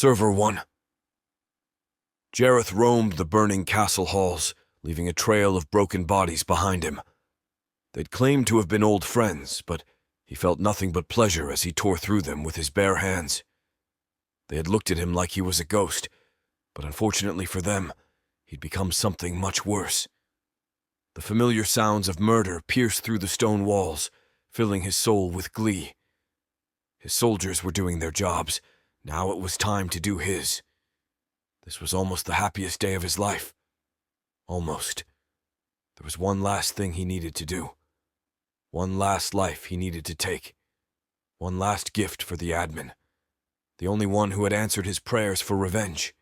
Server 1. Jareth roamed the burning castle halls, leaving a trail of broken bodies behind him. They'd claimed to have been old friends, but he felt nothing but pleasure as he tore through them with his bare hands. They had looked at him like he was a ghost, but unfortunately for them, he'd become something much worse. The familiar sounds of murder pierced through the stone walls, filling his soul with glee. His soldiers were doing their jobs. Now it was time to do his. This was almost the happiest day of his life. Almost. There was one last thing he needed to do. One last life he needed to take. One last gift for the admin. The only one who had answered his prayers for revenge.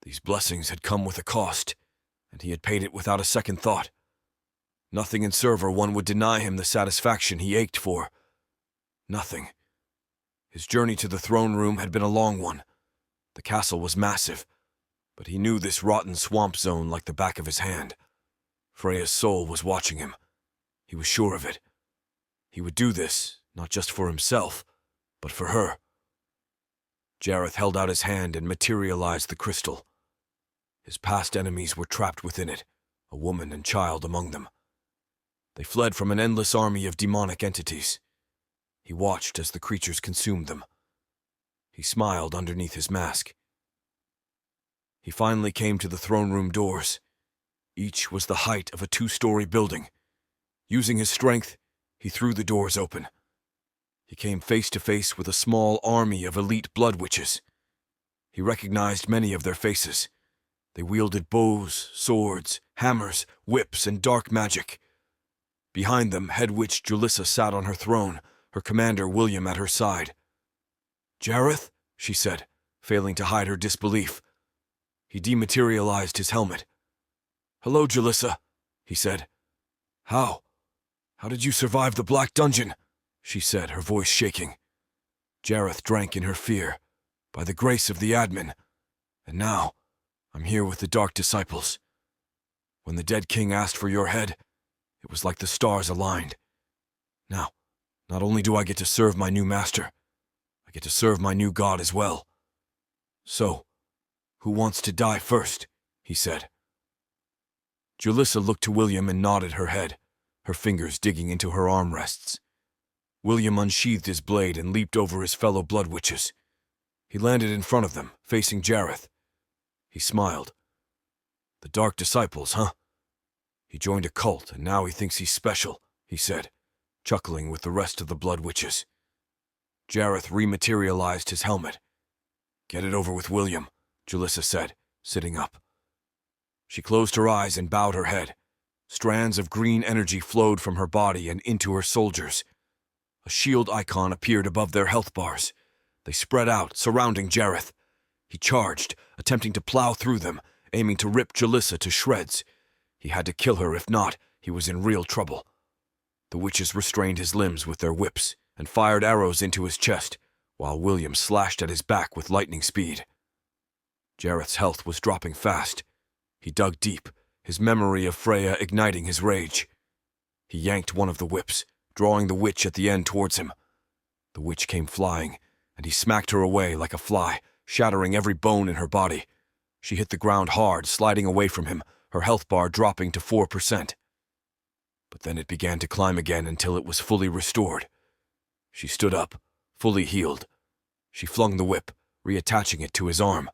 These blessings had come with a cost, and he had paid it without a second thought. Nothing in Server 1 would deny him the satisfaction he ached for. Nothing. His journey to the throne room had been a long one. The castle was massive, but he knew this rotten swamp zone like the back of his hand. Freya's soul was watching him. He was sure of it. He would do this, not just for himself, but for her. Jareth held out his hand and materialized the crystal. His past enemies were trapped within it, a woman and child among them. They fled from an endless army of demonic entities. He watched as the creatures consumed them. He smiled underneath his mask. He finally came to the throne room doors. Each was the height of a 2-story building. Using his strength, he threw the doors open. He came face to face with a small army of elite blood witches. He recognized many of their faces. They wielded bows, swords, hammers, whips, and dark magic. Behind them, head witch Julissa sat on her throne, her commander William at her side. "Jareth?" she said, failing to hide her disbelief. He dematerialized his helmet. "Hello, Julissa," he said. How did you survive the Black Dungeon?" she said, her voice shaking. Jareth drank in her fear. "By the grace of the admin. And now, I'm here with the Dark Disciples. When the dead king asked for your head, it was like the stars aligned. Now, not only do I get to serve my new master, I get to serve my new god as well. So, who wants to die first?" he said. Julissa looked to William and nodded her head, her fingers digging into her armrests. William unsheathed his blade and leaped over his fellow blood witches. He landed in front of them, facing Jareth. He smiled. "The Dark Disciples, huh? He joined a cult, and now he thinks he's special," he said, chuckling with the rest of the blood witches. Jareth rematerialized his helmet. "Get it over with, William," Julissa said, sitting up. She closed her eyes and bowed her head. Strands of green energy flowed from her body and into her soldiers. A shield icon appeared above their health bars. They spread out, surrounding Jareth. He charged, attempting to plow through them, aiming to rip Julissa to shreds. He had to kill her, if not, he was in real trouble. The witches restrained his limbs with their whips and fired arrows into his chest, while William slashed at his back with lightning speed. Jareth's health was dropping fast. He dug deep, his memory of Freya igniting his rage. He yanked one of the whips, drawing the witch at the end towards him. The witch came flying, and he smacked her away like a fly, shattering every bone in her body. She hit the ground hard, sliding away from him, her health bar dropping to 4%. But then it began to climb again until it was fully restored. She stood up, fully healed. She flung the whip, reattaching it to his arm.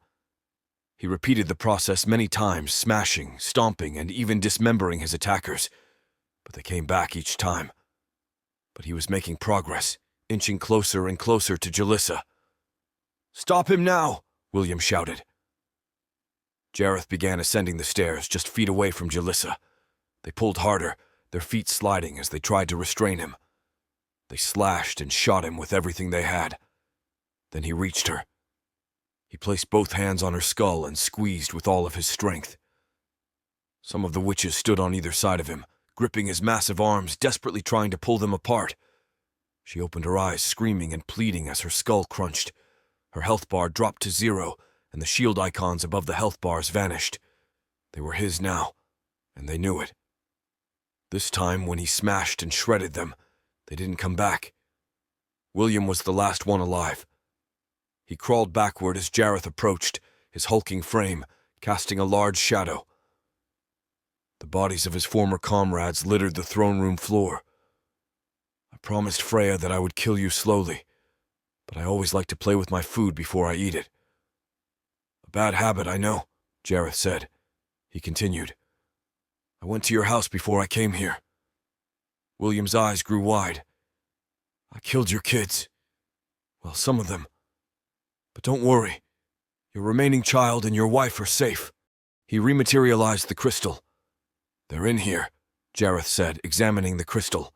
He repeated the process many times, smashing, stomping, and even dismembering his attackers. But they came back each time. But he was making progress, inching closer and closer to Julissa. "Stop him now!" William shouted. Jareth began ascending the stairs, just feet away from Julissa. They pulled harder, their feet sliding as they tried to restrain him. They slashed and shot him with everything they had. Then he reached her. He placed both hands on her skull and squeezed with all of his strength. Some of the witches stood on either side of him, gripping his massive arms, desperately trying to pull them apart. She opened her eyes, screaming and pleading as her skull crunched. Her health bar dropped to 0, and the shield icons above the health bars vanished. They were his now, and they knew it. This time, when he smashed and shredded them, they didn't come back. William was the last one alive. He crawled backward as Jareth approached, his hulking frame casting a large shadow. The bodies of his former comrades littered the throne room floor. I promised Freya that I would kill you slowly, but I always like to play with my food before I eat it. A bad habit, I know, Jareth said. He continued. I went to your house before I came here. William's eyes grew wide. I killed your kids. Well, some of them. But don't worry. Your remaining child and your wife are safe. He rematerialized the crystal. They're in here, Jareth said, examining the crystal.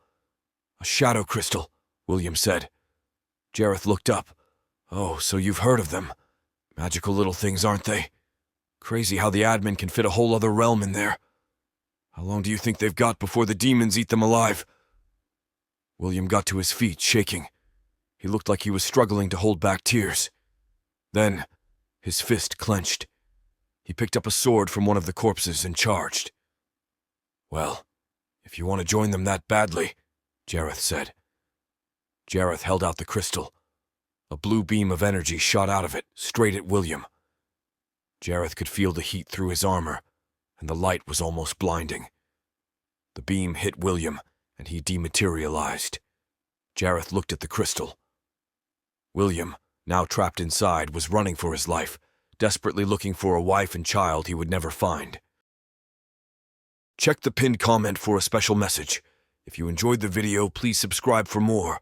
A shadow crystal, William said. Jareth looked up. Oh, so you've heard of them. Magical little things, aren't they? Crazy how the admin can fit a whole other realm in there. How long do you think they've got before the demons eat them alive? William got to his feet, shaking. He looked like he was struggling to hold back tears. Then, his fist clenched. He picked up a sword from one of the corpses and charged. Well, if you want to join them that badly, Jareth said. Jareth held out the crystal. A blue beam of energy shot out of it, straight at William. Jareth could feel the heat through his armor, and the light was almost blinding. The beam hit William, and he dematerialized. Jareth looked at the crystal. William, now trapped inside, was running for his life, desperately looking for a wife and child he would never find. Check the pinned comment for a special message. If you enjoyed the video, please subscribe for more.